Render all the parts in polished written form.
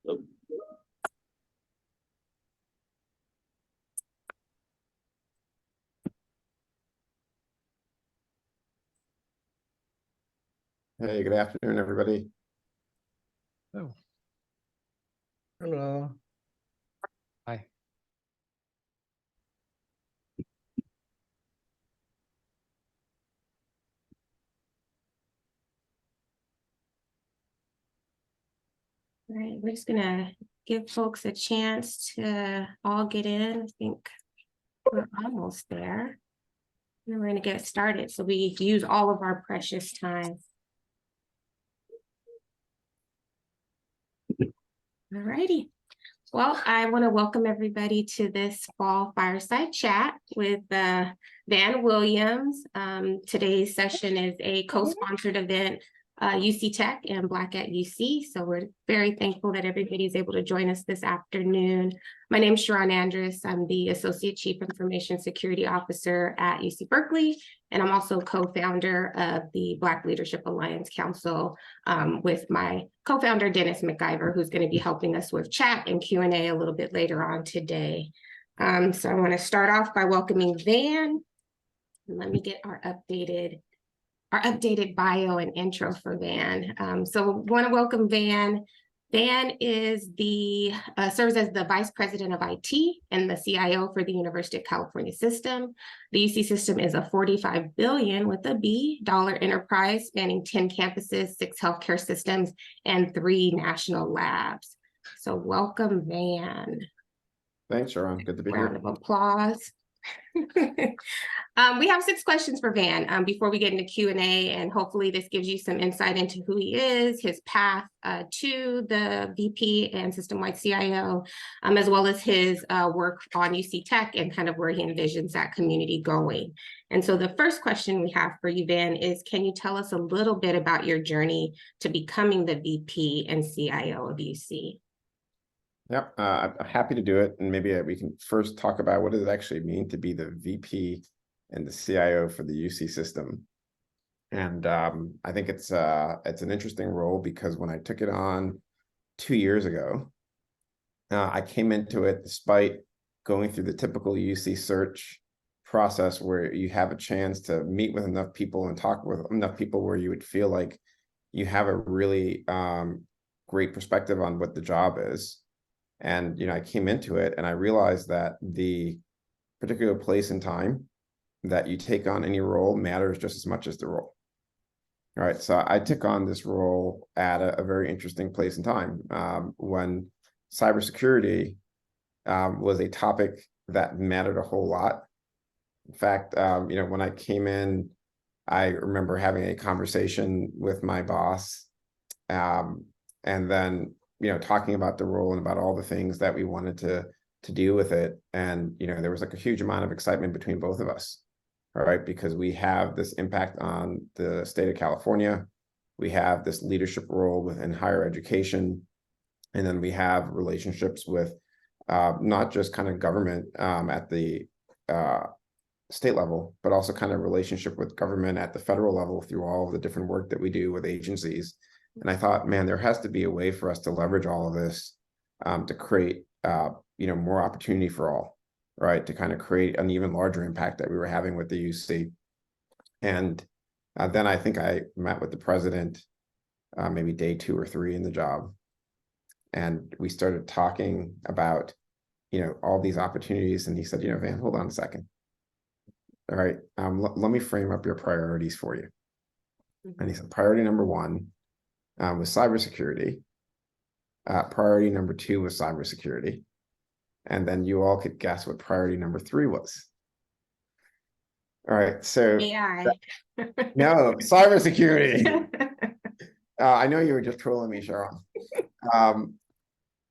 Hey, good afternoon, everybody. Oh. Hello. Hi. All right, we're just gonna give folks a chance to all get in. I think we're almost there. And we're gonna get started, so we use all of our precious time. All righty. Well, I want to welcome everybody to this fall fireside chat with Van Williams. Today's session is a co-sponsored event, UC Tech and BLAC at UC. So we're very thankful that everybody's able to join us this afternoon. My name is Charron Andrus. I'm the Associate Chief Information Security Officer at UC Berkeley, and I'm also co-founder of the BLAC Leadership Alliance Council with my co-founder, Dennis McIver, who's going to be helping us with chat and Q&A a little bit later on today. So I want to start off by welcoming Van. Let me get our updated bio and intro for Van. So want to welcome Van. Van is serves as the Vice President of IT and the CIO for the University of California system. The UC system is a $45 billion with a B dollar enterprise spanning 10 campuses, 6 healthcare systems, and 3 national labs. So welcome, Van. Thanks, Charron. Good to be here. Round of applause. We have 6 questions for Van before we get into Q&A, and hopefully this gives you some insight into who he is, his path to the VP and system-wide CIO, as well as his work on UC Tech and kind of where he envisions that community going. And so the first question we have for you, Van, is can you tell us a little bit about your journey to becoming the VP and CIO of UC? Yep, I'm happy to do it. And maybe we can first talk about what does it actually mean to be the VP and the CIO for the UC system. And I think it's an interesting role because when I took it on 2 years ago, I came into it despite going through the typical UC search process where you have a chance to meet with enough people and talk with enough people where you would feel like you have a really great perspective on what the job is. And, I came into it and I realized that the particular place and time that you take on any role matters just as much as the role. All right. So I took on this role at a very interesting place and time when cybersecurity was a topic that mattered a whole lot. In fact, when I came in, I remember having a conversation with my boss and then talking about the role and about all the things that we wanted to do with it. And, there was like a huge amount of excitement between both of us, all right, because we have this impact on the state of California. We have this leadership role within higher education. And then we have relationships with not just kind of government at the state level, but also kind of relationship with government at the federal level through all of the different work that we do with agencies. And I thought, man, there has to be a way for us to leverage all of this to create, more opportunity for all, right? To kind of create an even larger impact that we were having with the UC. And then I think I met with the president maybe day 2 or 3 in the job. And we started talking about, all these opportunities. And he said, Van, hold on a second. All right, let me frame up your priorities for you. And he said, priority number 1 was cybersecurity. Priority number 2 was cybersecurity. And then you all could guess what priority number 3 was. All right, so AI. No, cybersecurity. I know you were just trolling me, Charron.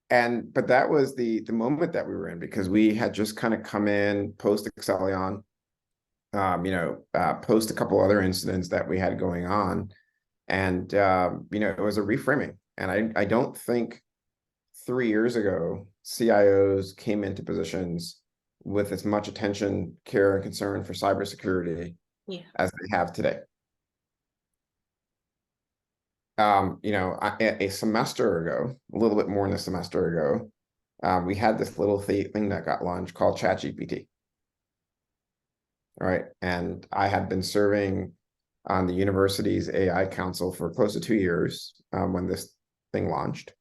But that was the moment that we were in because we had just kind of come in post Accellion, post a couple other incidents that we had going on. And, it was a reframing. And I don't think 3 years ago, CIOs came into positions with as much attention, care, and concern for cybersecurity as they have today. a semester ago, a little bit more than a semester ago, we had this little thing that got launched called ChatGPT. All right. And I had been serving on the university's AI council for close to 2 years when this thing launched.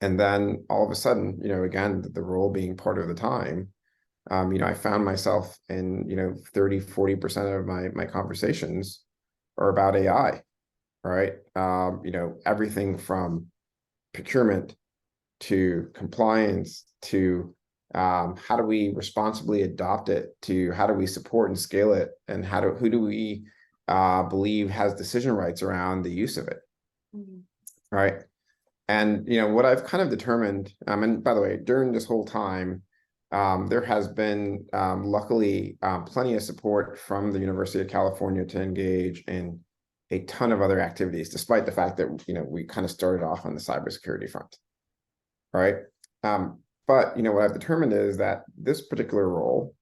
And then all of a sudden, again, the role being part of the time, I found myself in, 30–40% of my conversations are about AI, right? Everything from procurement to compliance to how do we responsibly adopt it to how do we support and scale it, and who do we believe has decision rights around the use of it, right? And what I've kind of determined, and by the way, during this whole time, there has been luckily plenty of support from the University of California to engage in a ton of other activities, despite the fact that we kind of started off on the cybersecurity front, right? But what I've determined is that this particular role,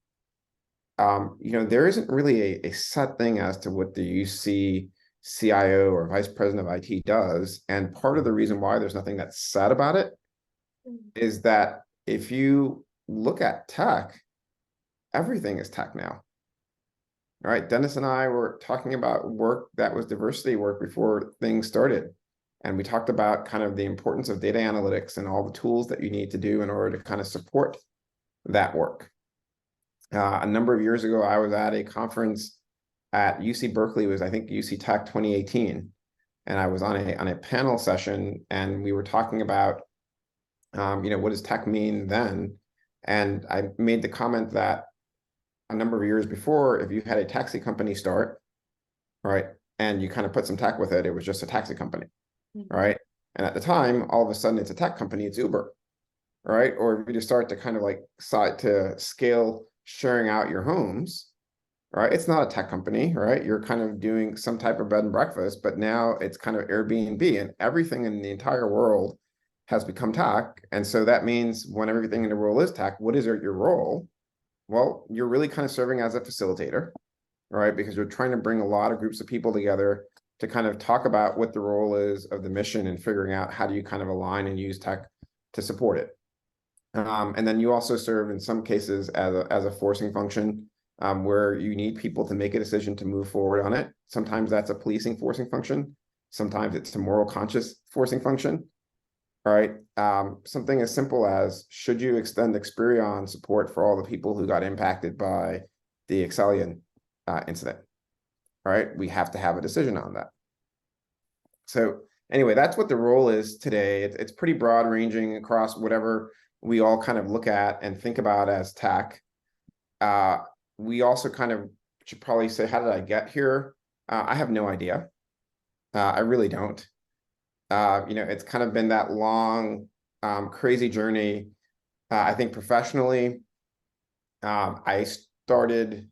there isn't really a set thing as to what the UC CIO or vice president of IT does. And part of the reason why there's nothing that's said about it is that if you look at tech, everything is tech now. All right, Dennis and I were talking about work that was diversity work before things started. And we talked about kind of the importance of data analytics and all the tools that you need to do in order to kind of support that work. A number of years ago, I was at a conference at UC Berkeley. It was, I think, UC Tech 2018. And I was on a panel session, and we were talking about, what does tech mean then? And I made the comment that a number of years before, if you had a taxi company start, right, and you kind of put some tech with it, it was just a taxi company, right? And at the time, all of a sudden, it's a tech company, it's Uber, right? Or if you just start to kind of like to scale sharing out your homes, right? It's not a tech company, right? You're kind of doing some type of bed and breakfast, but now it's kind of Airbnb, and everything in the entire world has become tech. And so that means when everything in the world is tech, what is your role? Well, you're really kind of serving as a facilitator, right? Because you're trying to bring a lot of groups of people together to kind of talk about what the role is of the mission and figuring out how do you kind of align and use tech to support it. And then you also serve in some cases as a forcing function, where you need people to make a decision to move forward on it. Sometimes that's a policing forcing function. Sometimes it's a moral conscious forcing function. All right. Something as simple as, should you extend Experion support for all the people who got impacted by the Excellion incident? All right. We have to have a decision on that. So anyway, that's what the role is today. It's pretty broad ranging across whatever we all kind of look at and think about as tech. We also kind of should probably say, how did I get here? I have no idea. I really don't. It's kind of been that long, crazy journey. I think professionally, I started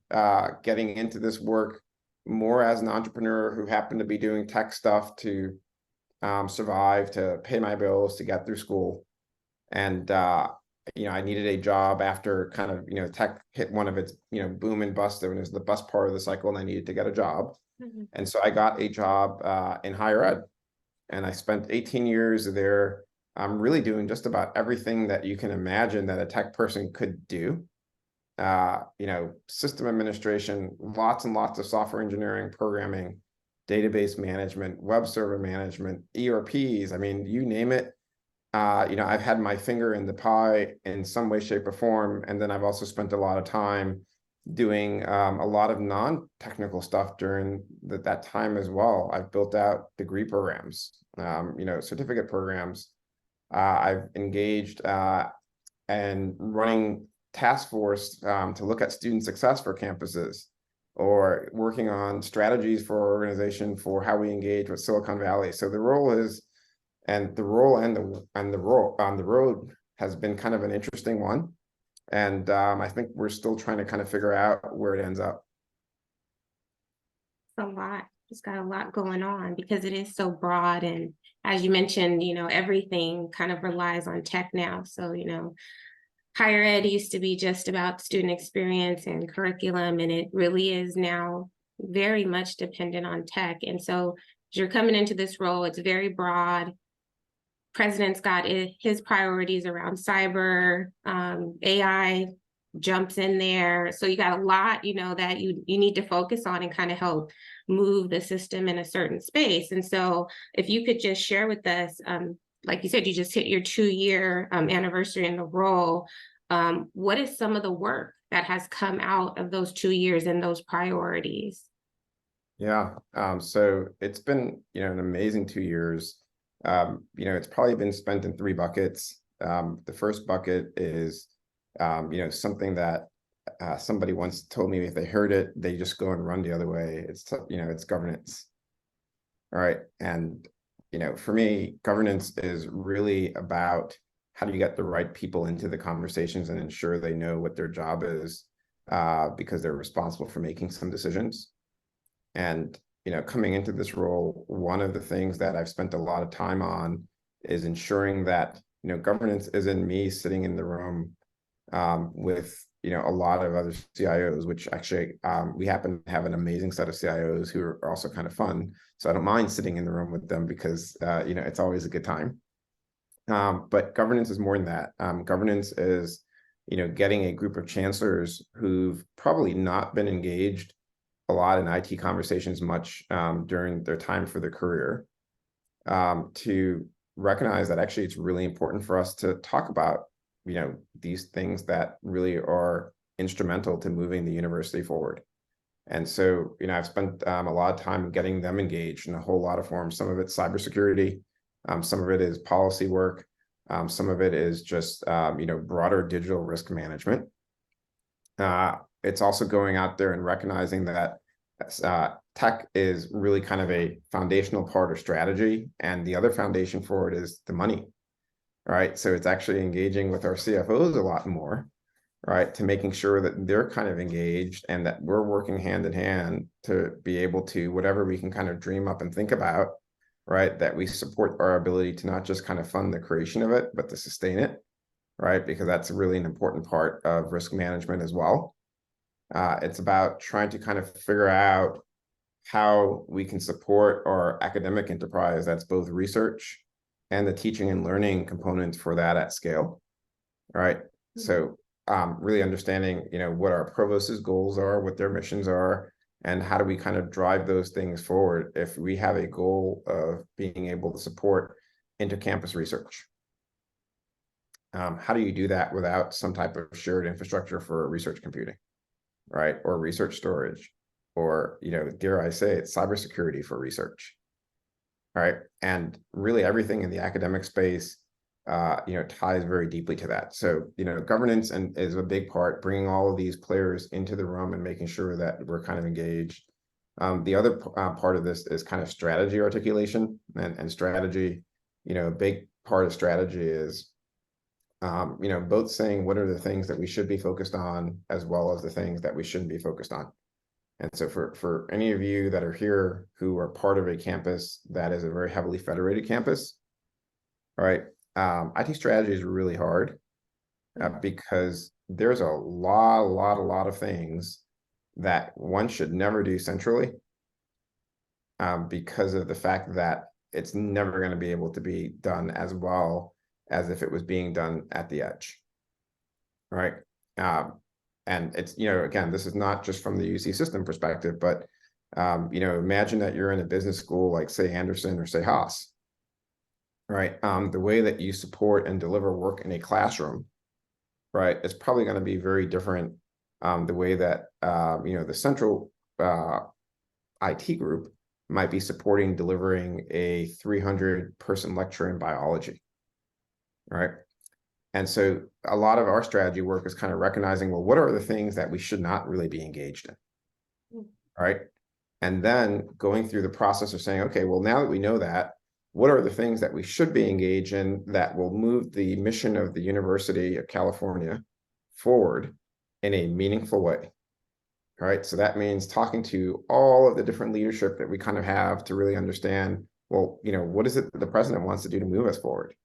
getting into this work more as an entrepreneur who happened to be doing tech stuff to survive, to pay my bills, to get through school. And, I needed a job after kind of, tech hit one of its, boom and bust. It was the bust part of the cycle, and I needed to get a job. And so I got a job in higher ed. And I spent 18 years there, really doing just about everything that you can imagine that a tech person could do. System administration, lots and lots of software engineering, programming, database management, web server management, ERPs. I mean, you name it. I've had my finger in the pie in some way, shape, or form. And then I've also spent a lot of time doing a lot of non-technical stuff during that time as well. I've built out degree programs, certificate programs. I've engaged and running task force to look at student success for campuses, or working on strategies for our organization for how we engage with Silicon Valley. So the role is, and the role and the role on the road has been kind of an interesting one. And I think we're still trying to kind of figure out where it ends up. A lot. It's got a lot going on because it is so broad. And as you mentioned, everything kind of relies on tech now. So, higher ed used to be just about student experience and curriculum, and it really is now very much dependent on tech. And so you're coming into this role, it's very broad. President's got his priorities around cyber, AI jumps in there. So you got a lot, that you need to focus on and kind of help move the system in a certain space. And so if you could just share with us, like you said, you just hit your 2-year anniversary in the role. What is some of the work that has come out of those 2 years and those priorities? Yeah, so it's been, an amazing 2 years. It's probably been spent in 3 buckets. The first bucket is, something that somebody once told me if they heard it, they just go and run the other way. It's governance. All right. And, for me, governance is really about how do you get the right people into the conversations and ensure they know what their job is, because they're responsible for making some decisions. And, coming into this role, one of the things that I've spent a lot of time on is ensuring that, governance isn't me sitting in the room with, a lot of other CIOs, which actually we happen to have an amazing set of CIOs who are also kind of fun. So I don't mind sitting in the room with them because, it's always a good time. But governance is more than that. Governance is, getting a group of chancellors who've probably not been engaged a lot in IT conversations much during their time for their career, to recognize that actually it's really important for us to talk about, these things that really are instrumental to moving the university forward. And so, I've spent a lot of time getting them engaged in a whole lot of forms. Some of it's cybersecurity, some of it is policy work, some of it is just, broader digital risk management. It's also going out there and recognizing that tech is really kind of a foundational part of strategy, and the other foundation for it is the money, right? So it's actually engaging with our CFOs a lot more, right, to making sure that they're kind of engaged and that we're working hand in hand to be able to, whatever we can kind of dream up and think about, right, that we support our ability to not just kind of fund the creation of it, but to sustain it, right? Because that's really an important part of risk management as well. It's about trying to kind of figure out how we can support our academic enterprise, that's both research and the teaching and learning components for that at scale, right? Mm-hmm. So really understanding, what our provost's goals are, what their missions are, and how do we kind of drive those things forward if we have a goal of being able to support inter-campus research. How do you do that without some type of shared infrastructure for research computing, right? Or research storage, or, dare I say it, cybersecurity for research, right? And really everything in the academic space, ties very deeply to that. So, governance is a big part, bringing all of these players into the room and making sure that we're kind of engaged. The other part of this is kind of strategy articulation, and strategy, a big part of strategy is, both saying what are the things that we should be focused on, as well as the things that we shouldn't be focused on. And so for any of you that are here who are part of a campus that is a very heavily federated campus, all right, IT strategy is really hard because there's a lot of things that one should never do centrally, because of the fact that it's never going to be able to be done as well as if it was being done at the edge, right? And it's, again, this is not just from the UC system perspective, but, imagine that you're in a business school like, say, Anderson or say Haas, right? The way that you support and deliver work in a classroom, right, is probably going to be very different. The way that, the central IT group might be supporting delivering a 300-person lecture in biology, right? And so a lot of our strategy work is kind of recognizing, well, what are the things that we should not really be engaged in, right? And then going through the process of saying, okay, well, now that we know that, what are the things that we should be engaged in that will move the mission of the University of California forward in a meaningful way, right? So that means talking to all of the different leadership that we kind of have to really understand, well, what is it that the president wants to do to move us forward?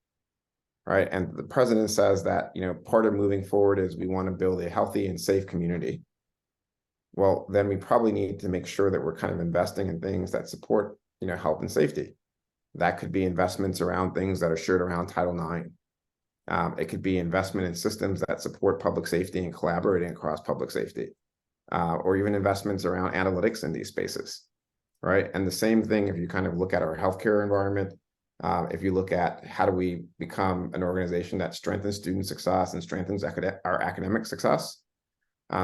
Right. And the president says that, part of moving forward is we want to build a healthy and safe community. Well, then we probably need to make sure that we're kind of investing in things that support health and safety. That could be investments around things that are shared around Title IX. It could be investment in systems that support public safety and collaborating across public safety, or even investments around analytics in these spaces, right? And the same thing if you kind of look at our healthcare environment, if you look at how do we become an organization that strengthens student success and strengthens our academic success.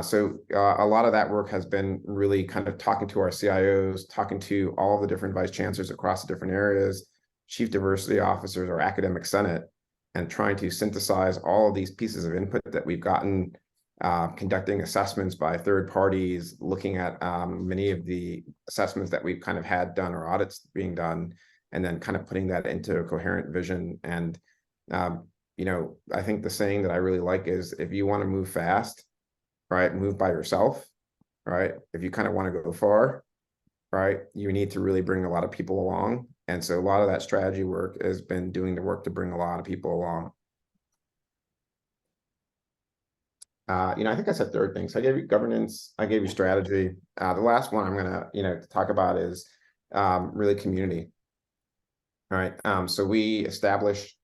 So a lot of that work has been really kind of talking to our CIOs, talking to all the different vice chancellors across the different areas, chief diversity officers, or academic senate, and trying to synthesize all of these pieces of input that we've gotten, conducting assessments by third parties, looking at many of the assessments that we've kind of had done or audits being done, and then kind of putting that into a coherent vision. And, I think the saying that I really like is, if you want to move fast, right, move by yourself, right? If you kind of want to go far, right, you need to really bring a lot of people along. And so a lot of that strategy work has been doing the work to bring a lot of people along. I think I said third thing. So I gave you governance, I gave you strategy. The last one I'm gonna, talk about is really community. All right. So we established,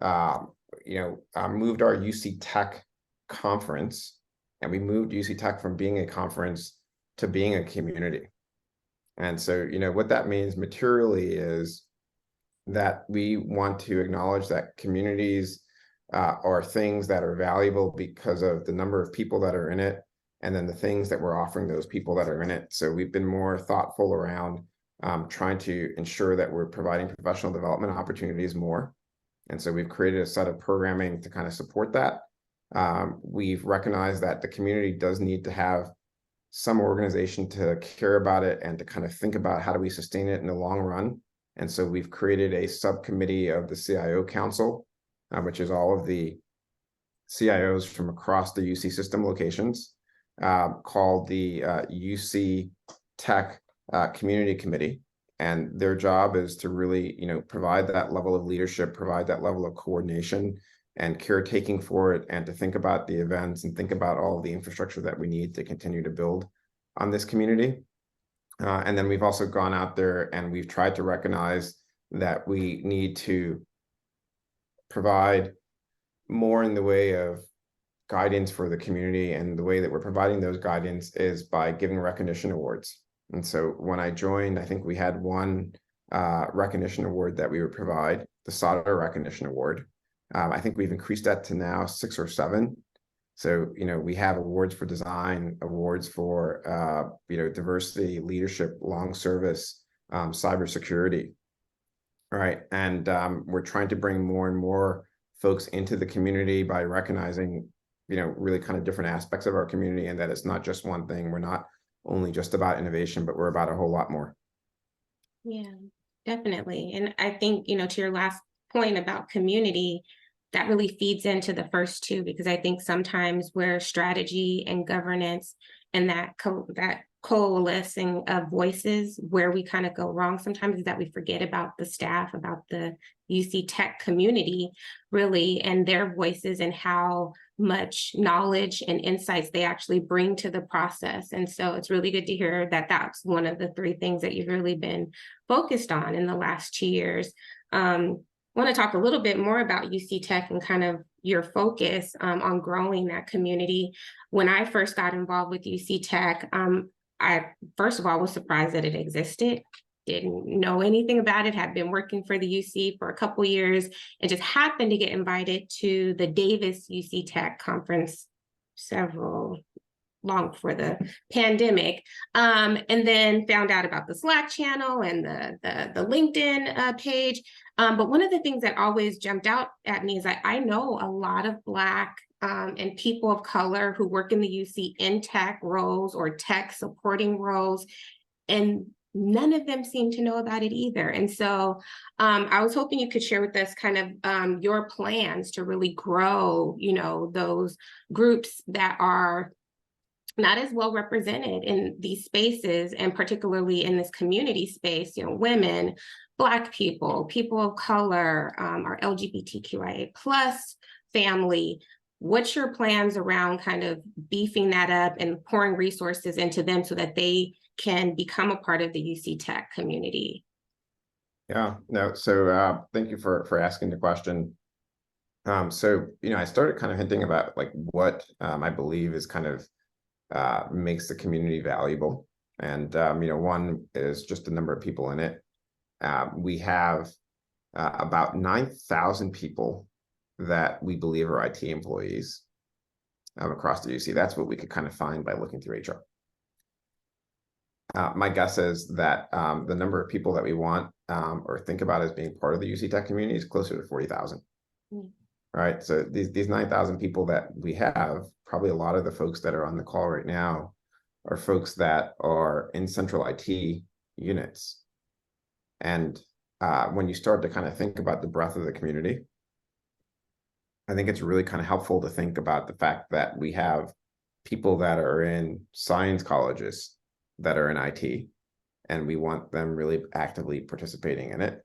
moved our UC Tech conference, and we moved UC Tech from being a conference to being a community. And so, what that means materially is that we want to acknowledge that communities are things that are valuable because of the number of people that are in it, and then the things that we're offering those people that are in it. So we've been more thoughtful around trying to ensure that we're providing professional development opportunities more. And so we've created a set of programming to kind of support that. We've recognized that the community does need to have some organization to care about it and to kind of think about how do we sustain it in the long run. And so we've created a subcommittee of the CIO Council, which is all of the CIOs from across the UC system locations, called the UC Tech Community Committee. And their job is to really, provide that level of leadership, provide that level of coordination and caretaking for it, and to think about the events and think about all of the infrastructure that we need to continue to build on this community. And then we've also gone out there and we've tried to recognize that we need to provide more in the way of guidance for the community. And the way that we're providing those guidance is by giving recognition awards. And so when I joined, I think we had one recognition award that we would provide, the SADA Recognition Award. I think we've increased that to now 6 or 7. So, we have awards for design, awards for, diversity, leadership, long service, cybersecurity. All right. And we're trying to bring more and more folks into the community by recognizing, really kind of different aspects of our community, and that it's not just one thing. We're not only just about innovation, but we're about a whole lot more. Yeah, definitely. And I think, to your last point about community, that really feeds into the first two, because I think sometimes where strategy and governance and that coalescing of voices, where we kind of go wrong sometimes is that we forget about the staff, about the UC Tech community, really, and their voices and how much knowledge and insights they actually bring to the process. And so it's really good to hear that that's one of the 3 things that you've really been focused on in the last 2 years. I want to talk a little bit more about UC Tech and kind of your focus on growing that community. When I first got involved with UC Tech, I first of all was surprised that it existed. Didn't know anything about it, had been working for the UC for a couple years, and just happened to get invited to the Davis UC Tech conference long before the pandemic, and then found out about the Slack channel and the LinkedIn page. But one of the things that always jumped out at me is that I know a lot of BLAC and people of color who work in the UC in tech roles or tech supporting roles, and none of them seem to know about it either. And so I was hoping you could share with us kind of your plans to really grow, those groups that are not as well represented in these spaces, and particularly in this community space, women, Black people, people of color, our LGBTQIA+ family. What's your plans around kind of beefing that up and pouring resources into them so that they can become a part of the UC Tech community? Yeah, no, so thank you for asking the question. So I started kind of hinting about like what I believe is kind of makes the community valuable. And one is just the number of people in it. We have about 9,000 people that we believe are IT employees across the UC. That's what we could kind of find by looking through HR. My guess is that the number of people that we want or think about as being part of the UC Tech community is closer to 40,000. Right. So these 9,000 people that we have, probably a lot of the folks that are on the call right now are folks that are in central IT units. And when you start to kind of think about the breadth of the community, I think it's really kind of helpful to think about the fact that we have people that are in science colleges that are in IT, and we want them really actively participating in it.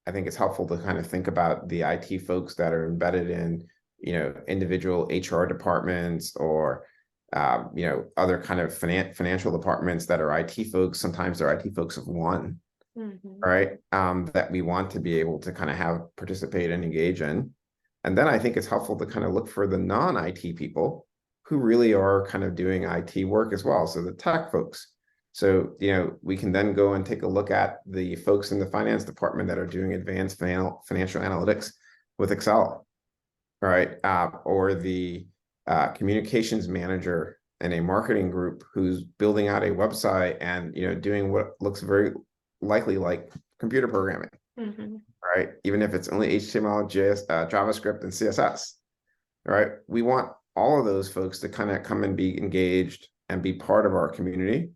I think it's helpful to kind of think about the IT folks that are embedded in, individual HR departments or, other kind of financial departments that are IT folks. Sometimes they're IT folks of one, right? That we want to be able to kind of have participate and engage in. And then I think it's helpful to kind of look for the non-IT people who really are kind of doing IT work as well. So the tech folks. So, we can then go and take a look at the folks in the finance department that are doing advanced financial analytics with Excel, right? Or the communications manager in a marketing group who's building out a website and, doing what looks very likely like computer programming, right? Even if it's only HTML, JS, JavaScript, and CSS, right? We want all of those folks to kind of come and be engaged and be part of our community.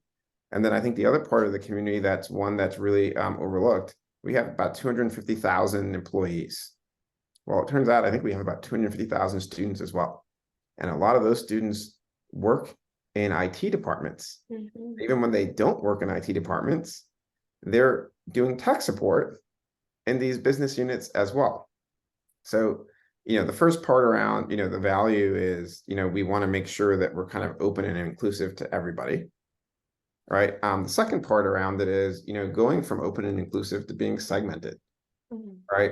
And then I think the other part of the community that's really overlooked, we have about 250,000 employees. Well, it turns out I think we have about 250,000 students as well. And a lot of those students work in IT departments. Even when they don't work in IT departments, they're doing tech support in these business units as well. So, the first part around, the value is, we want to make sure that we're kind of open and inclusive to everybody. Right. The second part around it is, going from open and inclusive to being segmented. Right.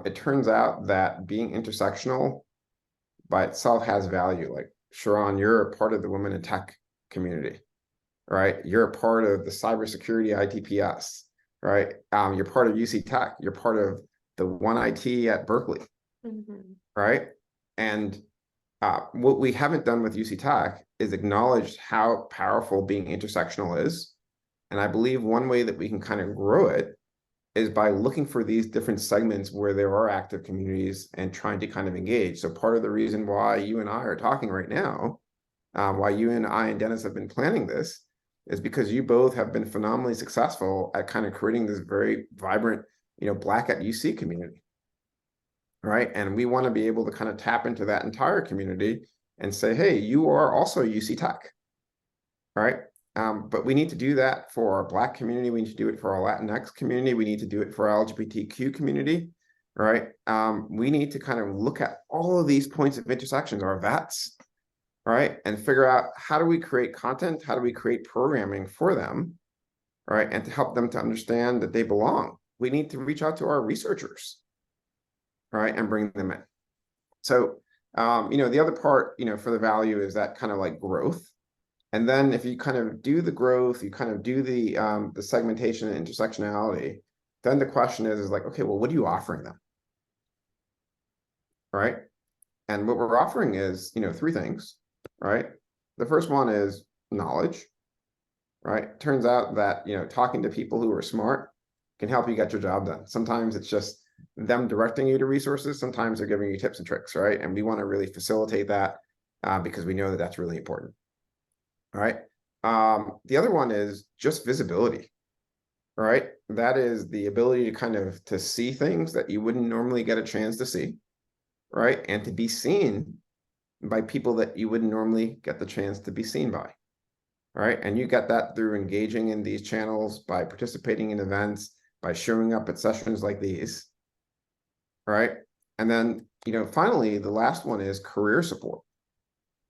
It turns out that being intersectional by itself has value. Like, Charron, you're a part of the women in tech community, right? You're a part of the cybersecurity ITPS, right? You're part of UC Tech. You're part of the One IT at Berkeley, right? And what we haven't done with UC Tech is acknowledged how powerful being intersectional is. And I believe one way that we can kind of grow it is by looking for these different segments where there are active communities and trying to kind of engage. So part of the reason why you and I are talking right now, why you and I and Dennis have been planning this, is because you both have been phenomenally successful at kind of creating this very vibrant, BLAC at UC community. Right. And we want to be able to kind of tap into that entire community and say, hey, you are also UC Tech. Right. But we need to do that for our Black community. We need to do it for our Latinx community. We need to do it for our LGBTQ community. Right. We need to kind of look at all of these points of intersections, our VATs, right, and figure out how do we create content, how do we create programming for them, right, and to help them to understand that they belong. We need to reach out to our researchers, right, and bring them in. So, the other part, for the value is that kind of like growth. And then if you kind of do the growth, you kind of do the segmentation and intersectionality, then the question is like, okay, well, what are you offering them? Right. And what we're offering is, three things, right? The first one is knowledge, right? Turns out that, talking to people who are smart can help you get your job done. Sometimes it's just them directing you to resources. Sometimes they're giving you tips and tricks, right? And we want to really facilitate that because we know that that's really important. All right. The other one is just visibility, right? That is the ability to kind of to see things that you wouldn't normally get a chance to see, right? And to be seen by people that you wouldn't normally get the chance to be seen by, right? And you get that through engaging in these channels, by participating in events, by showing up at sessions like these, right? And then, finally, the last one is career support,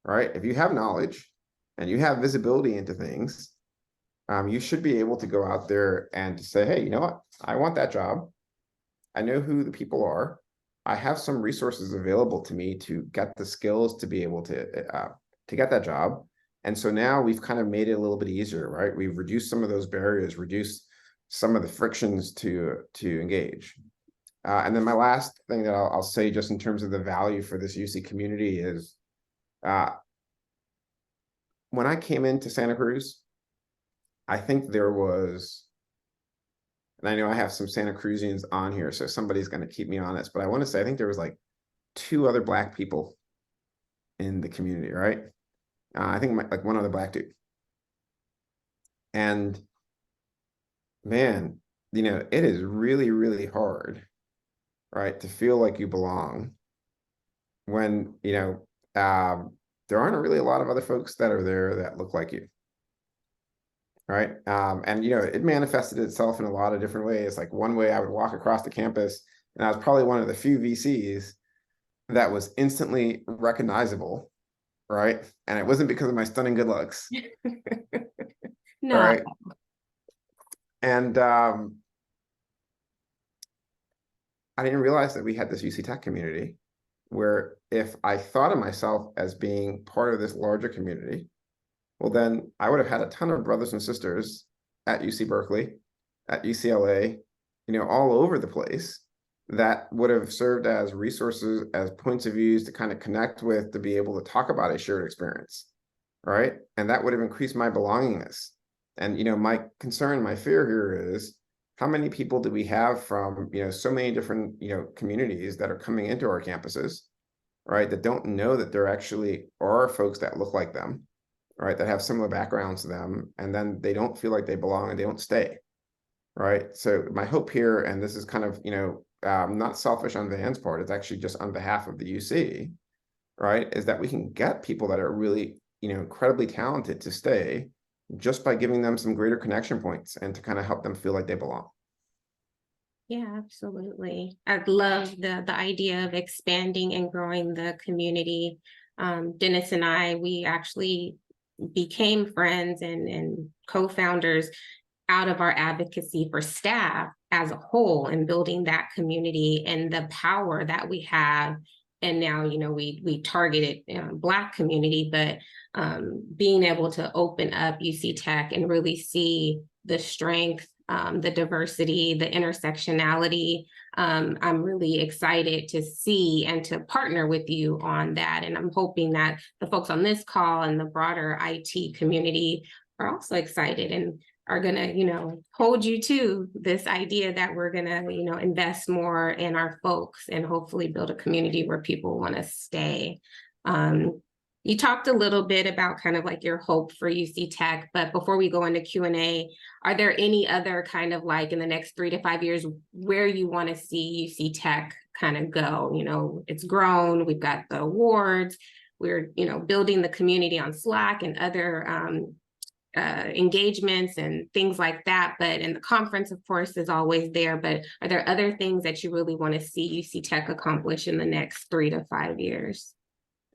right? If you have knowledge and you have visibility into things, you should be able to go out there and to say, hey, you know what? I want that job. I know who the people are. I have some resources available to me to get the skills to be able to get that job. And so now we've kind of made it a little bit easier, right? We've reduced some of those barriers, reduced some of the frictions to engage. And then my last thing that I'll say just in terms of the value for this UC community is when I came into Santa Cruz, I think there was, and I know I have some Santa Cruzians on here, so somebody's going to keep me honest, but I want to say I think there was like 2 other Black people in the community, right? I think like one other Black dude. And man, you know, it is really, really hard, right, to feel like you belong when, you know, there aren't really a lot of other folks that are there that look like you. Right. And, you know, it manifested itself in a lot of different ways. Like one way I would walk across the campus and I was probably one of the few VCs that was instantly recognizable. Right. And it wasn't because of my stunning good looks. No. Right. And I didn't realize that we had this UC Tech community where if I thought of myself as being part of this larger community, well, then I would have had a ton of brothers and sisters at UC Berkeley, at UCLA, you know, all over the place that would have served as resources, as points of views to kind of connect with, to be able to talk about a shared experience, right? And that would have increased my belongingness. And, you know, my concern, my fear here is how many people do we have from, you know, so many different, you know, communities that are coming into our campuses, right, that don't know that there actually are folks that look like them, right, that have similar backgrounds to them, and then they don't feel like they belong and they don't stay, right? So my hope here, and this is kind of, you know, not selfish on Van's part, it's actually just on behalf of the UC, right, is that we can get people that are really, you know, incredibly talented to stay just by giving them some greater connection points and to kind of help them feel like they belong. Yeah, absolutely. I love the idea of expanding and growing the community. Dennis and I, we actually became friends and co-founders out of our advocacy for staff as a whole and building that community and the power that we have. And now, you know, we targeted Black community, but being able to open up UC Tech and really see the strength, the diversity, the intersectionality. I'm really excited to see and to partner with you on that. And I'm hoping that the folks on this call and the broader IT community are also excited and are gonna, you know, hold you to this idea that we're gonna, you know, invest more in our folks and hopefully build a community where people want to stay. You talked a little bit about kind of like your hope for UC Tech, but before we go into Q&A, are there any other kind of like in the next 3 to 5 years where you want to see UC Tech kind of go? You know, it's grown, we've got the awards, we're, you know, building the community on Slack and other engagements and things like that. But in the conference, of course, is always there. But are there other things that you really want to see UC Tech accomplish in the next 3 to 5 years?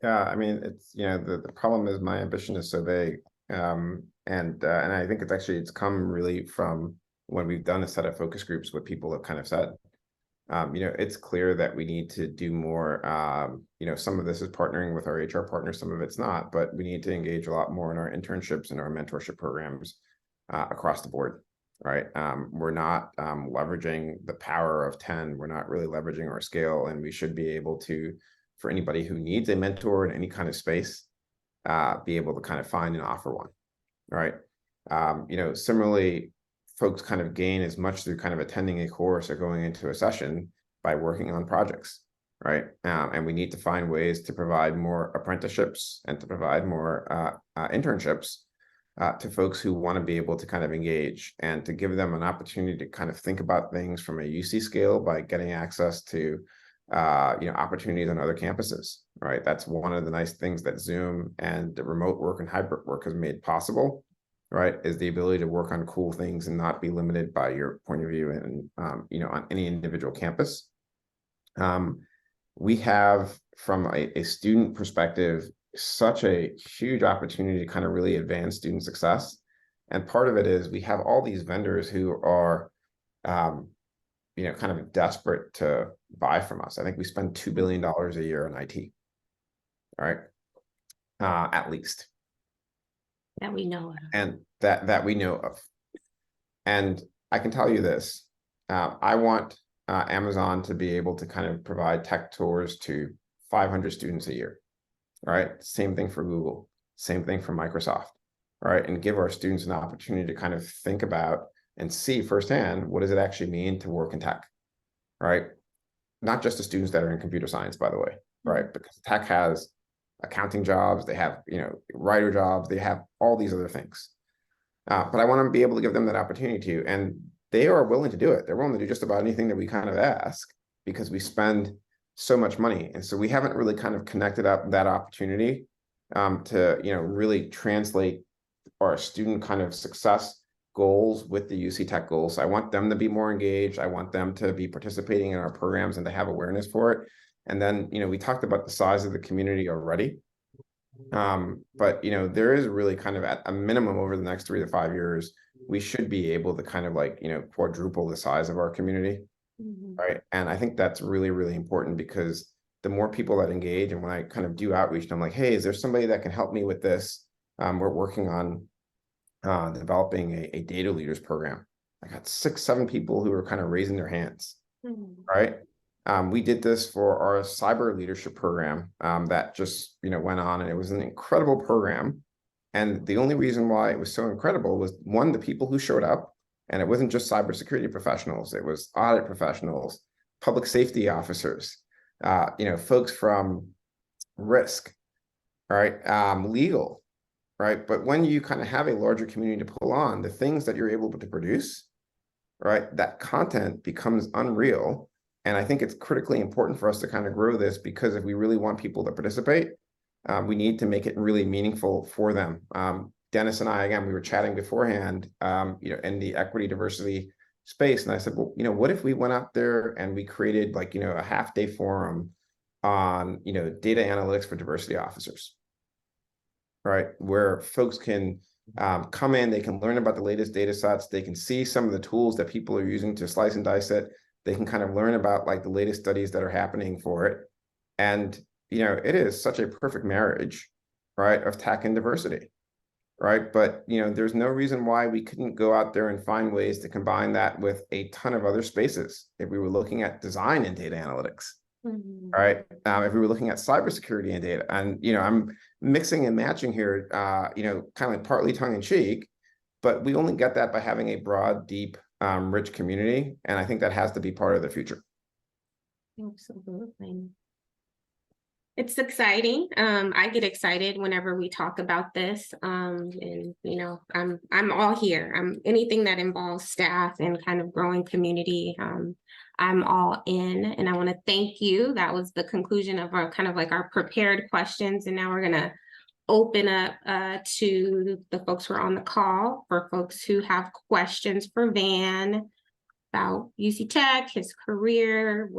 Yeah, I mean, it's, you know, the problem is my ambition is so vague. And I think it's come really from when we've done a set of focus groups, what people have kind of said. You know, it's clear that we need to do more. You know, some of this is partnering with our HR partners, some of it's not, but we need to engage a lot more in our internships and our mentorship programs across the board, right? We're not leveraging the power of 10. We're not really leveraging our scale, and we should be able to, for anybody who needs a mentor in any kind of space, be able to kind of find and offer one, right? You know, similarly, folks kind of gain as much through kind of attending a course or going into a session by working on projects, right? And we need to find ways to provide more apprenticeships and to provide more internships to folks who want to be able to kind of engage and to give them an opportunity to kind of think about things from a UC scale by getting access to you know, opportunities on other campuses, right? That's one of the nice things that Zoom and the remote work and hybrid work has made possible, right, is the ability to work on cool things and not be limited by your point of view and, you know, on any individual campus. We have, from a student perspective, such a huge opportunity to kind of really advance student success And part of it is we have all these vendors who are, kind of desperate to buy from us. I think we spend $2 billion a year on IT, right? At least. That we know of. And that we know of. And I can tell you this, I want Amazon to be able to kind of provide tech tours to 500 students a year, right? Same thing for Google, same thing for Microsoft, right? And give our students an opportunity to kind of think about and see firsthand, what does it actually mean to work in tech, right? Not just the students that are in computer science, by the way, right? Because tech has accounting jobs, they have, writer jobs, they have all these other things. But I want to be able to give them that opportunity to, and they are willing to do it. They're willing to do just about anything that we kind of ask because we spend so much money. And so we haven't really kind of connected up that opportunity to, really translate our student kind of success goals with the UC Tech goals. I want them to be more engaged. I want them to be participating in our programs and to have awareness for it. And then, we talked about the size of the community already. But there is really kind of at a minimum over the next 3 to 5 years, we should be able to kind of quadruple the size of our community. Right. And I think that's really, really important because the more people that engage, and when I kind of do outreach, and I'm like, hey, is there somebody that can help me with this? We're working on developing a data leaders program. I got 6-7 people who are kind of raising their hands. Right. We did this for our cyber leadership program that just went on, and it was an incredible program. And the only reason why it was so incredible was, one, the people who showed up, and it wasn't just cybersecurity professionals, it was audit professionals, public safety officers, folks from risk, right, legal, right. But when you kind of have a larger community to pull on, the things that you're able to produce, right, that content becomes unreal. And I think it's critically important for us to kind of grow this, because if we really want people to participate, we need to make it really meaningful for them. Dennis and I, again, we were chatting beforehand, in the equity diversity space. And I said, well, what if we went out there and we created a half-day forum on, data analytics for diversity officers, right? Where folks can come in, they can learn about the latest data sets, they can see some of the tools that people are using to slice and dice it. They can kind of learn about the latest studies that are happening for it. And, it is such a perfect marriage, right, of tech and diversity, right? But, there's no reason why we couldn't go out there and find ways to combine that with a ton of other spaces. If we were looking at design and data analytics, right? If we were looking at cybersecurity and data, and, I'm mixing and matching here, kind of partly tongue in cheek, but we only get that by having a broad, deep, rich community. And I think that has to be part of the future. Absolutely. It's exciting. I get excited whenever we talk about this. And I'm all here. Anything that involves staff and kind of growing community. I'm all in, and I want to thank you. That was the conclusion of our kind of our prepared questions. And now we're gonna open up to the folks who are on the call, for folks who have questions for Van about UC Tech, his career,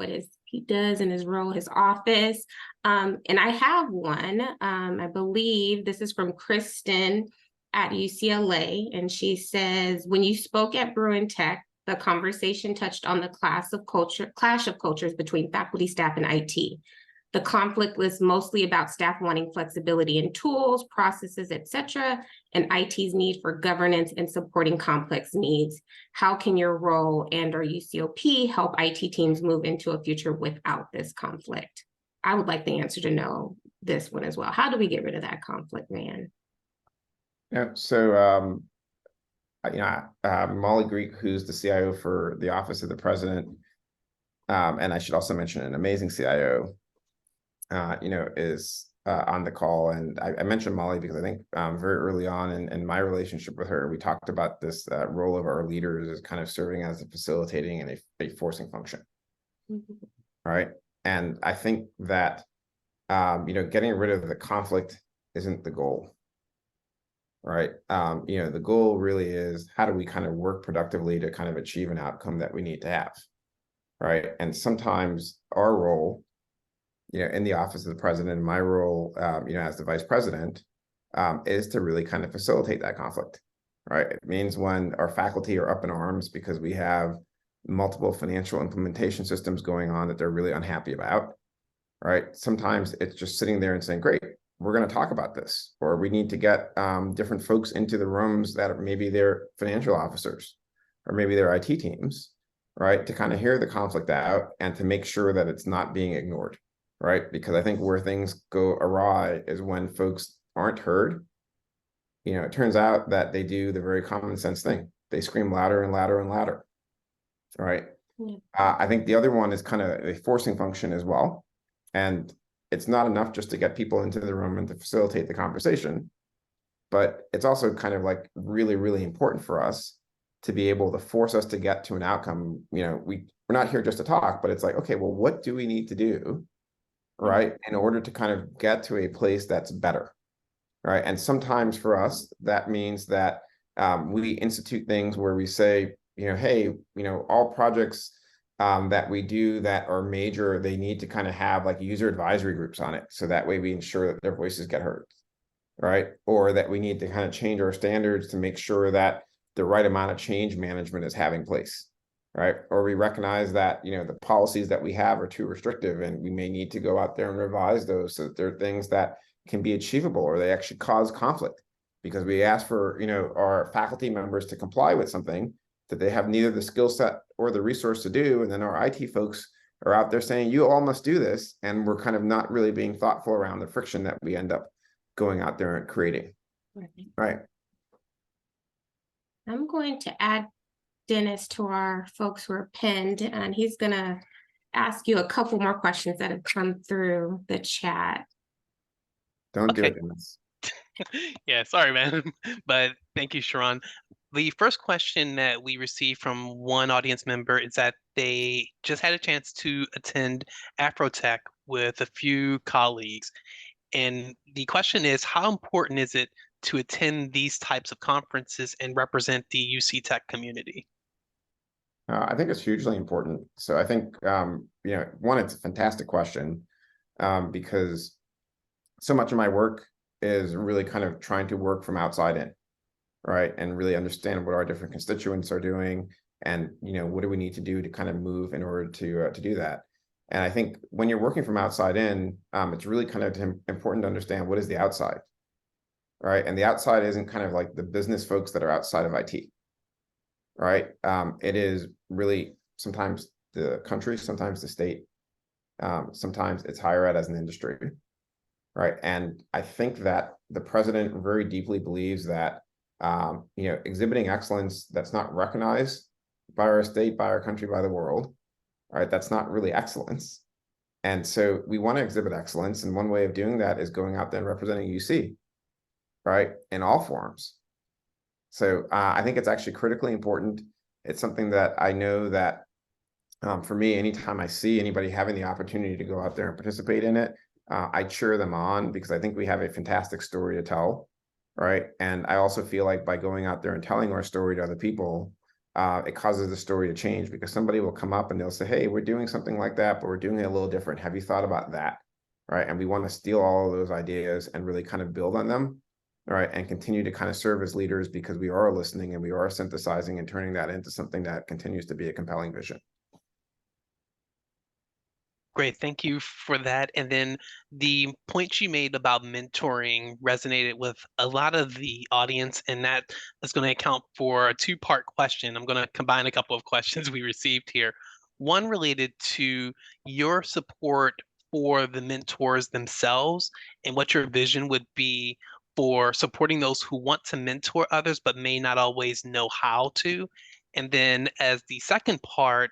he does in his role, his office. And I have one. I believe this is from Kristen at UCLA, and she says, when you spoke at Bruin Tech, the conversation touched on the clash of cultures between faculty, staff, and IT. The conflict was mostly about staff wanting flexibility in tools, processes, etc., and IT's need for governance and supporting complex needs. How can your role and/or UCOP help IT teams move into a future without this conflict? I would like the answer to know this one as well. How do we get rid of that conflict, man? Yeah, so Molly Greek, who's the CIO for the Office of the President, and I should also mention an amazing CIO, is on the call. And I mentioned Molly because I think very early on in my relationship with her, we talked about this role of our leaders as kind of serving as a facilitating and a forcing function. Right. And I think that, getting rid of the conflict isn't the goal. Right. The goal really is, how do we kind of work productively to kind of achieve an outcome that we need to have. Right. And sometimes our role, in the Office of the President, and my role, as the Vice President, is to really kind of facilitate that conflict. right? It means when our faculty are up in arms because we have multiple financial implementation systems going on that they're really unhappy about, right? Sometimes it's just sitting there and saying, great, we're going to talk about this, or we need to get different folks into the rooms that maybe they're financial officers or maybe they're IT teams, right? To kind of hear the conflict out and to make sure that it's not being ignored, right? Because I think where things go awry is when folks aren't heard. You know, it turns out that they do the very common sense thing. They scream louder and louder and louder, right? Yeah. I think the other one is kind of a forcing function as well. And it's not enough just to get people into the room and to facilitate the conversation, but it's also kind of like really, really important for us to be able to force us to get to an outcome. You know, we're not here just to talk, but it's like, okay, well, what do we need to do, right, in order to kind of get to a place that's better, right? And sometimes for us, that means that we institute things where we say, you know, hey, you know, all projects that we do that are major, they need to kind of have like user advisory groups on it. So that way we ensure that their voices get heard, right? Or that we need to kind of change our standards to make sure that the right amount of change management is having place, right? Or we recognize that, you know, the policies that we have are too restrictive and we may need to go out there and revise those so that there are things that can be achievable or they actually cause conflict because we ask for, you know, our faculty members to comply with something that they have neither the skill set or the resource to do. And then our IT folks are out there saying, you all must do this. And we're kind of not really being thoughtful around the friction that we end up going out there and creating. Right. I'm going to add Dennis to our folks who are pinned, and he's going to ask you a couple more questions that have come through the chat. Don't do Okay. it, Dennis. Yeah, sorry, man. But thank you, Charron. The first question that we received from one audience member is that they just had a chance to attend Afrotech with a few colleagues. And the question is, how important is it to attend these types of conferences and represent the UC Tech community? I think it's hugely important. So I think, you know, one, it's a fantastic question because so much of my work is really kind of trying to work from outside in, right? And really understand what our different constituents are doing and, you know, what do we need to do to kind of move in order to do that. And I think when you're working from outside in, it's really kind of important to understand what is the outside, right? And the outside isn't kind of like the business folks that are outside of IT, right? It is really sometimes the country, sometimes the state, sometimes it's higher ed as an industry, right? And I think that the president very deeply believes that, you know, exhibiting excellence that's not recognized by our state, by our country, by the world, right? That's not really excellence. And so we want to exhibit excellence. And one way of doing that is going out there and representing UC, right? In all forms. So I think it's actually critically important. It's something that I know that for me, anytime I see anybody having the opportunity to go out there and participate in it, I cheer them on because I think we have a fantastic story to tell, right? And I also feel like by going out there and telling our story to other people, it causes the story to change because somebody will come up and they'll say, hey, we're doing something like that, but we're doing it a little different. Have you thought about that? Right. And we want to steal all of those ideas and really kind of build on them, right? And continue to kind of serve as leaders because we are listening and we are synthesizing and turning that into something that continues to be a compelling vision. Great, thank you for that. And then the point you made about mentoring resonated with a lot of the audience, and that is going to account for a two-part question. I'm going to combine a couple of questions we received here. One related to your support for the mentors themselves and what your vision would be for supporting those who want to mentor others but may not always know how to. And then as the second part,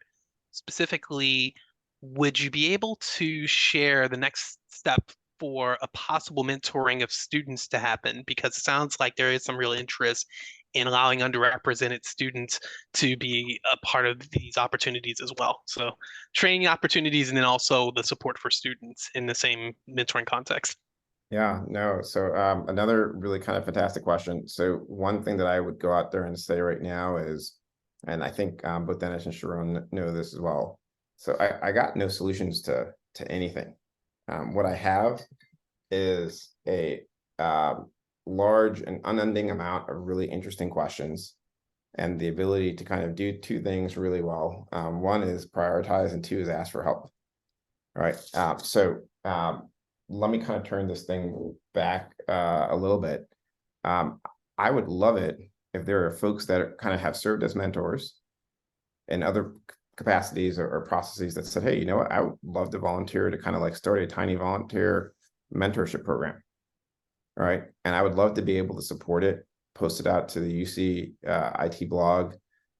specifically, would you be able to share the next step for a possible mentoring of students to happen? Because it sounds like there is some real interest in allowing underrepresented students to be a part of these opportunities as well. So training opportunities and then also the support for students in the same mentoring context. Yeah, no. So another really kind of fantastic question. So one thing that I would go out there and say right now is, and I think both Dennis and Charron know this as well. So I got no solutions to anything. What I have is a large and unending amount of really interesting questions, and the ability to kind of do two things really well. One is prioritize, and two is ask for help. All right. Let me kind of turn this thing back a little bit. I would love it if there are folks that kind of have served as mentors in other capacities or processes that said, hey, you know what, I would love to volunteer to kind of like start a tiny volunteer mentorship program. All right. And I would love to be able to support it, post it out to the UC IT blog,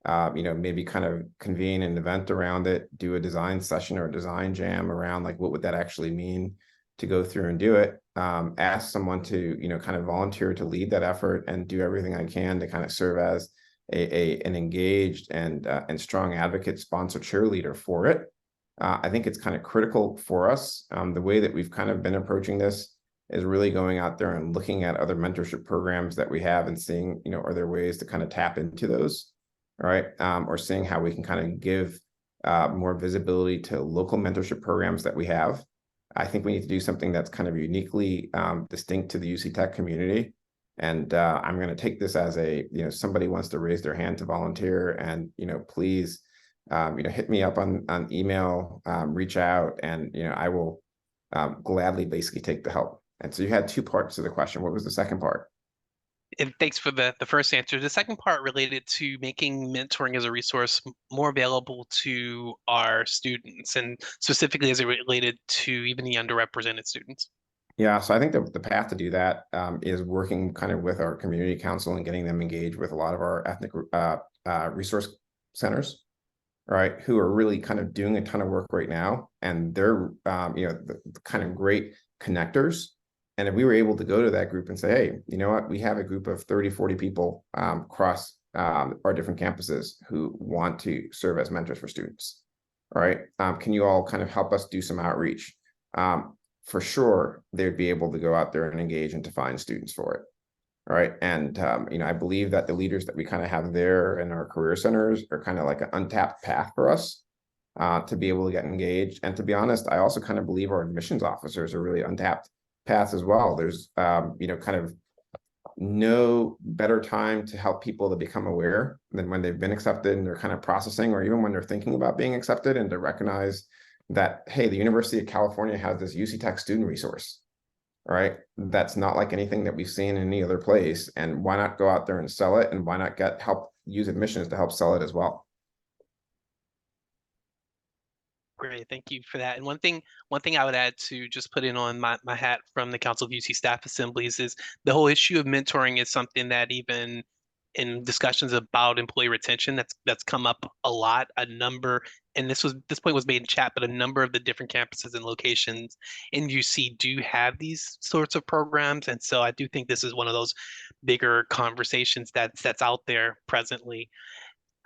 maybe kind of convene an event around it, do a design session or a design jam around like, what would that actually mean to go through and do it? Ask someone to, kind of volunteer to lead that effort and do everything I can to kind of serve as an engaged and strong advocate, sponsor, cheerleader for it. I think it's kind of critical for us. The way that we've kind of been approaching this is really going out there and looking at other mentorship programs that we have and seeing, are there ways to kind of tap into those, all right? Or seeing how we can kind of give more visibility to local mentorship programs that we have. I think we need to do something that's kind of uniquely distinct to the UC Tech community. And I'm going to take this as somebody wants to raise their hand to volunteer, and, please, hit me up on email, reach out, and, I will gladly basically take the help. And so you had two parts to the question. What was the second part? And thanks for the first answer. The second part related to making mentoring as a resource more available to our students, and specifically as it related to even the underrepresented students. Yeah, so I think the path to do that is working kind of with our community council and getting them engaged with a lot of our ethnic resource centers, right, who are really kind of doing a ton of work right now, and they're the kind of great connectors. And if we were able to go to that group and say, hey, you know what, we have a group of 30, 40 people across our different campuses who want to serve as mentors for students. All right. Can you all kind of help us do some outreach? For sure, they'd be able to go out there and engage and to find students for it. All right. And, I believe that the leaders that we kind of have there in our career centers are kind of like an untapped path for us to be able to get engaged. And to be honest, I also kind of believe our admissions officers are really untapped paths as well. There's, kind of no better time to help people to become aware than when they've been accepted and they're kind of processing, or even when they're thinking about being accepted, and to recognize that, hey, the University of California has this UC Tech student resource, right? That's not like anything that we've seen in any other place. And why not go out there and sell it? And why not use admissions to help sell it as well? Great, thank you for that. And one thing I would add to just put in on my hat from the Council of UC Staff Assemblies is the whole issue of mentoring is something that even in discussions about employee retention that's come up a lot. And this point was made in chat, but a number of the different campuses and locations in UC do have these sorts of programs. And so I do think this is one of those bigger conversations that's out there presently.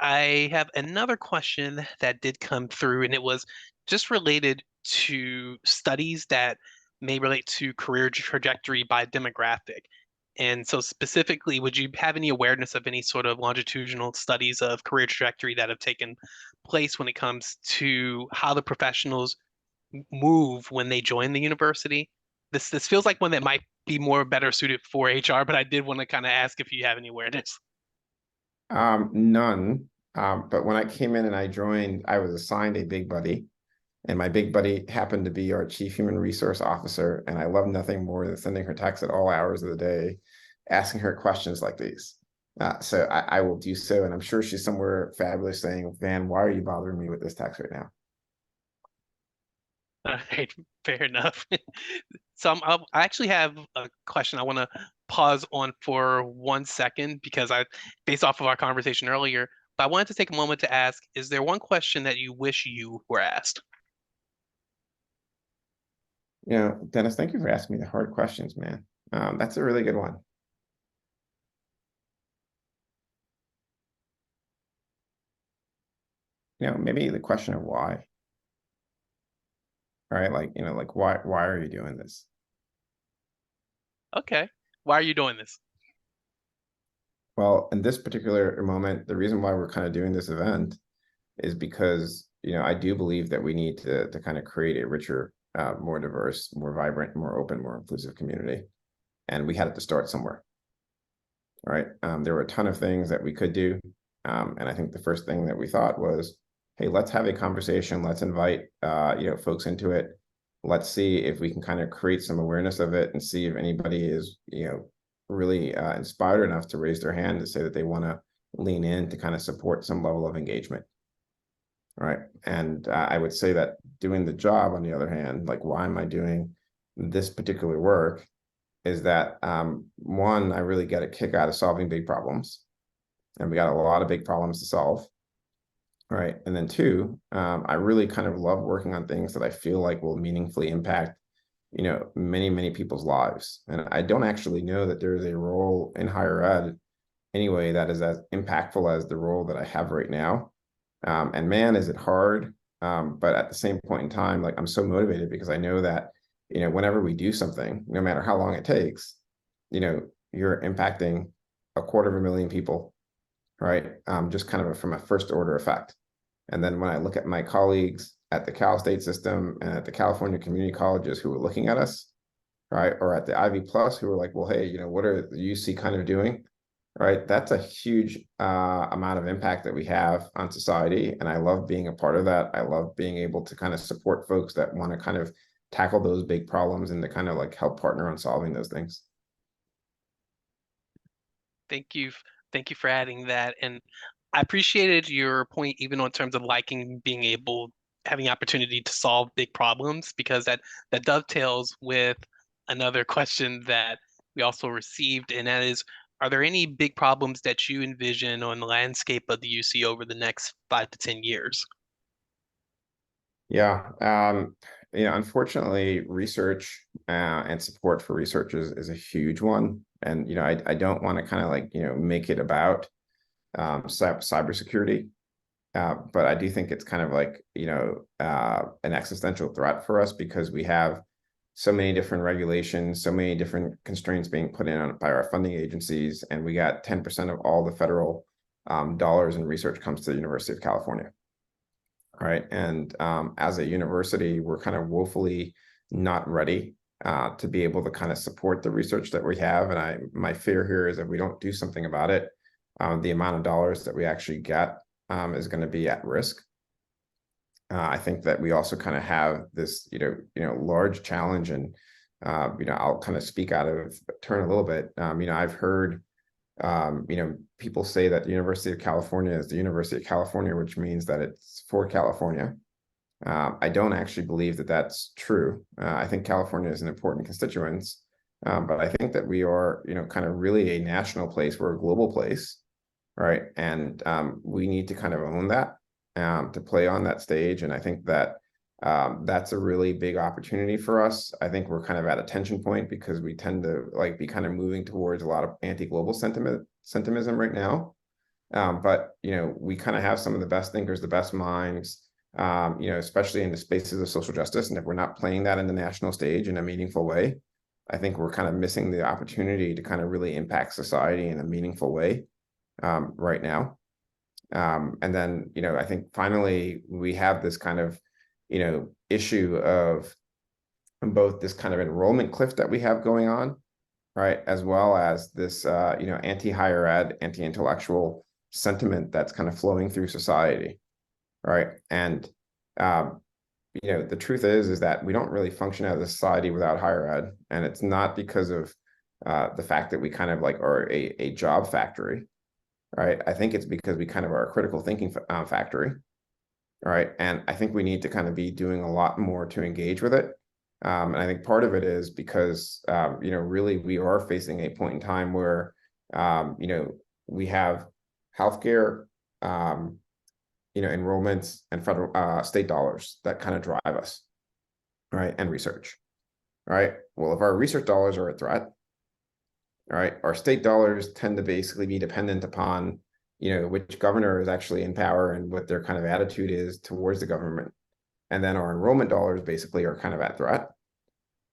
I have another question that did come through, and it was just related to studies that may relate to career trajectory by demographic. And so specifically, would you have any awareness of any sort of longitudinal studies of career trajectory that have taken place when it comes to how the professionals move when they join the university? This feels like one that might be better suited for HR, but I did want to kind of ask if you have any awareness. None. But when I came in and I joined, I was assigned a big buddy, and my big buddy happened to be our chief human resource officer. And I love nothing more than sending her texts at all hours of the day, asking her questions like these. So I will do so. And I'm sure she's somewhere fabulous saying, Van, why are you bothering me with this text right now? All right, fair enough. So I actually have a question I want to pause on for 1 second, because based off of our conversation earlier, but I wanted to take a moment to ask, is there one question that you wish you were asked? Dennis, thank you for asking me the hard questions, man. That's a really good one. Maybe the question of why. All right, like why are you doing this? Okay, why are you doing this? Well, in this particular moment, the reason why we're kind of doing this event is because, I do believe that we need to kind of create a richer, more diverse, more vibrant, more open, more inclusive community. And we had to start somewhere. right? There were a ton of things that we could do. And I think the first thing that we thought was, hey, let's have a conversation. Let's invite, folks into it. Let's see if we can kind of create some awareness of it and see if anybody is, really inspired enough to raise their hand to say that they want to lean in to kind of support some level of engagement. Right. And I would say that doing the job, on the other hand, like, why am I doing this particular work, is that one, I really get a kick out of solving big problems. And we got a lot of big problems to solve. Right. And then two, I really kind of love working on things that I feel like will meaningfully impact, many, many people's lives. And I don't actually know that there's a role in higher ed anyway that is as impactful as the role that I have right now. And man, is it hard. But at the same point in time, like, I'm so motivated because I know that, whenever we do something, no matter how long it takes, you're impacting 250,000 people, right? Just kind of from a first order effect. And then when I look at my colleagues at the Cal State system and at the California community colleges who are looking at us, right, or at the Ivy Plus, who are like, well, hey, what are the UC kind of doing? Right, that's a huge amount of impact that we have on society, and I love being a part of that. I love being able to kind of support folks that want to kind of tackle those big problems and to kind of like help partner on solving those things. Thank you for adding that, and I appreciated your point even in terms of liking being having opportunity to solve big problems, because that dovetails with another question that we also received, and that is, are there any big problems that you envision on the landscape of the UC over the next 5 to 10 years? Yeah, unfortunately, research and support for research is a huge one. And, I don't want to kind of like, make it about cybersecurity. But I do think it's kind of like, an existential threat for us, because we have so many different regulations, so many different constraints being put in by our funding agencies. And we got 10% of all the federal dollars in research comes to the University of California. Right. And as a university, we're kind of woefully not ready to be able to kind of support the research that we have. And my fear here is if we don't do something about it, the amount of dollars that we actually get is going to be at risk. I think that we also kind of have this, large challenge, and I'll kind of speak out of turn a little bit. I've heard, people say that the University of California is the University of California, which means that it's for California. I don't actually believe that that's true. I think California is an important constituent, but I think that we are, kind of really a national place. We're a global place, right? And we need to kind of own that. To play on that stage. And I think that that's a really big opportunity for us. I think we're kind of at a tension point because we tend to like be kind of moving towards a lot of anti-global sentimentism right now. But, we kind of have some of the best thinkers, the best minds, especially in the spaces of social justice. And if we're not playing that in the national stage in a meaningful way, I think we're kind of missing the opportunity to kind of really impact society in a meaningful way right now. And then, I think finally we have this kind of, issue of both this kind of enrollment cliff that we have going on, right, as well as this, anti-higher ed, anti-intellectual sentiment that's kind of flowing through society, right? And, the truth is that we don't really function as a society without higher ed, and it's not because of the fact that we kind of like are a job factory. Right. I think it's because we kind of are a critical thinking factory. Right. And I think we need to kind of be doing a lot more to engage with it. And I think part of it is because, really we are facing a point in time where, we have healthcare, enrollments and federal state dollars that kind of drive us. Right. And research. Right. Well, if our research dollars are a threat, all right, our state dollars tend to basically be dependent upon, which governor is actually in power and what their kind of attitude is towards the government. And then our enrollment dollars basically are kind of at threat.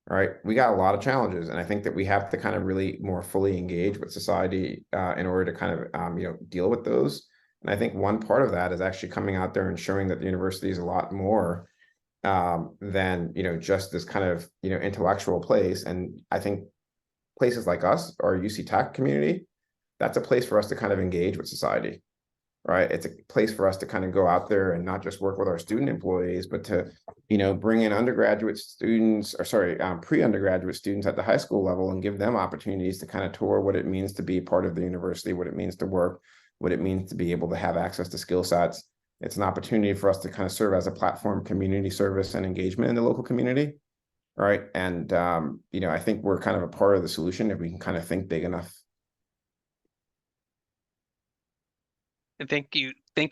All right, we got a lot of challenges, and I think that we have to kind of really more fully engage with society in order to kind of, deal with those. And I think one part of that is actually coming out there and showing that the university is a lot more than, just this kind of, intellectual place. And I think places like us, our UC Tech community, that's a place for us to kind of engage with society, right? It's a place for us to kind of go out there and not just work with our student employees, but to, bring in undergraduate students, or sorry, pre-undergraduate students at the high school level and give them opportunities to kind of tour what it means to be part of the university, what it means to work, what it means to be able to have access to skill sets. It's an opportunity for us to kind of serve as a platform, community service and engagement in the local community, right? And, I think we're kind of a part of the solution if we can kind of think big enough. And thank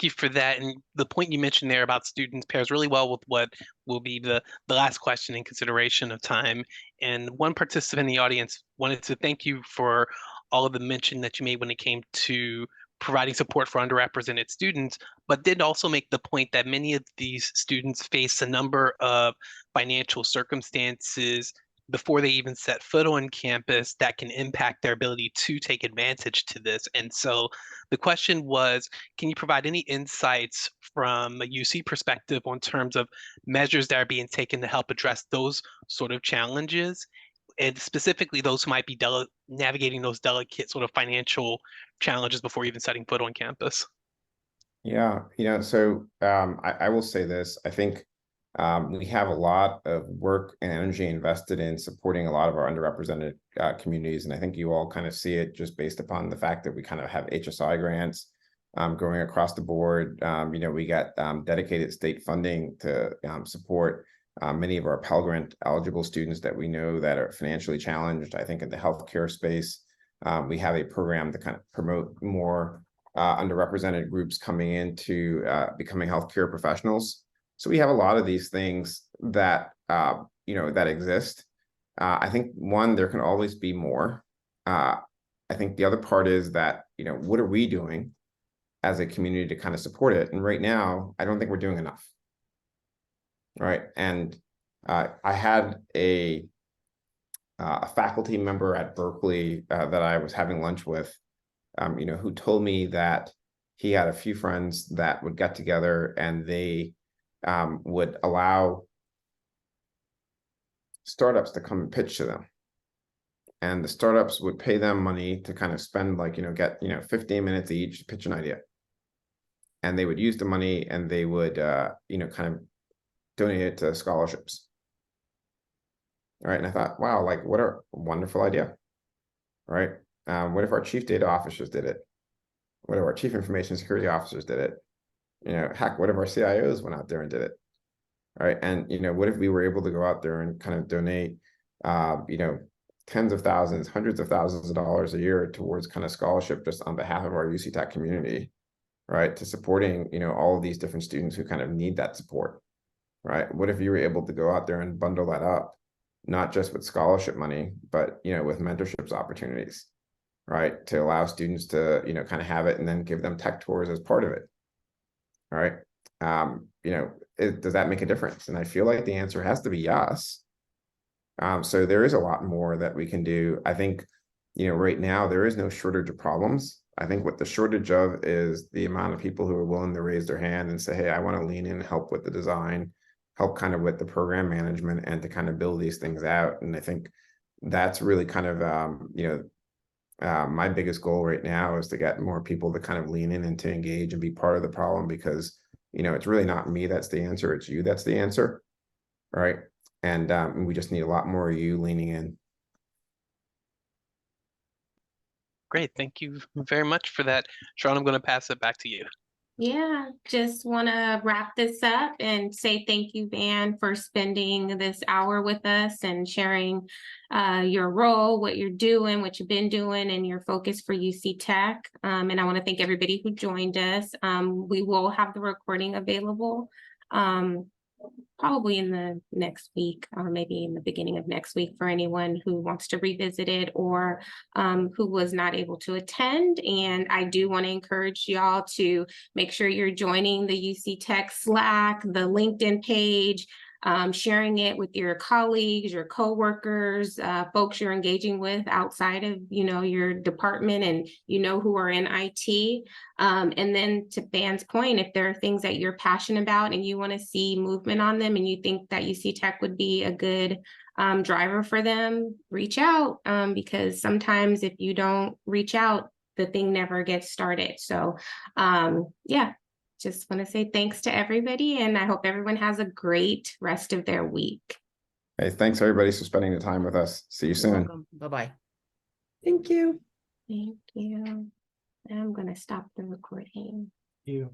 you for that. And the point you mentioned there about students pairs really well with what will be the last question in consideration of time. And one participant in the audience wanted to thank you for all of the mention that you made when it came to providing support for underrepresented students, but did also make the point that many of these students face a number of financial circumstances before they even set foot on campus that can impact their ability to take advantage to this. And so the question was, can you provide any insights from a UC perspective on terms of measures that are being taken to help address those sort of challenges? And specifically those who might be navigating those delicate sort of financial challenges before even setting foot on campus. Yeah, so I will say this. I think we have a lot of work and energy invested in supporting a lot of our underrepresented communities. And I think you all kind of see it just based upon the fact that we kind of have HSI grants going across the board. We got dedicated state funding to support many of our Pell Grant eligible students that we know that are financially challenged. I think in the healthcare space, we have a program to kind of promote more underrepresented groups coming into becoming healthcare professionals. So we have a lot of these things that that exist. I think there can always be more. I think the other part is that what are we doing as a community to kind of support it? And right now, I don't think we're doing enough. Right. And I had a faculty member at Berkeley that I was having lunch with, who told me that he had a few friends that would get together and they would allow startups to come and pitch to them. And the startups would pay them money to kind of spend get 15 minutes each to pitch an idea. And they would use the money and they would kind of donate it to scholarships. All right. And I thought, wow, what a wonderful idea. Right. What if our chief data officers did it? What if our chief information security officers did it? Heck, what if our CIOs went out there and did it? All right. And, what if we were able to go out there and kind of donate, tens of thousands, hundreds of thousands of dollars a year towards kind of scholarship just on behalf of our UC Tech community, right? To supporting, all of these different students who kind of need that support, right? What if you were able to go out there and bundle that up, not just with scholarship money, but, with mentorships opportunities, right? To allow students to, kind of have it and then give them tech tours as part of it. All right. Does that make a difference? And I feel like the answer has to be yes. So there is a lot more that we can do. I think, right now there is no shortage of problems. I think what the shortage of is the amount of people who are willing to raise their hand and say, hey, I want to lean in and help with the design, help kind of with the program management and to kind of build these things out. And I think that's really kind of, my biggest goal right now is to get more people to kind of lean in and to engage and be part of the problem, because, it's really not me that's the answer. It's you that's the answer. Right. And we just need a lot more of you leaning in. Great. Thank you very much for that. Charron, I'm going to pass it back to you. Yeah, just want to wrap this up and say thank you, Van, for spending this hour with us and sharing your role, what you're doing, what you've been doing, and your focus for UC Tech. And I want to thank everybody who joined us. We will have the recording available probably in the next week or maybe in the beginning of next week for anyone who wants to revisit it or who was not able to attend. And I do want to encourage y'all to make sure you're joining the UC Tech Slack, the LinkedIn page, sharing it with your colleagues, your coworkers, folks you're engaging with outside of, your department and who are in IT. And then to Van's point, if there are things that you're passionate about and you want to see movement on them and you think that UC Tech would be a good driver for them, reach out, because sometimes if you don't reach out, the thing never gets started. So yeah, just want to say thanks to everybody, and I hope everyone has a great rest of their week. Hey, thanks everybody for spending the time with us. See you soon. Welcome. Bye-bye. Thank you. Thank you. I'm going to stop the recording. You.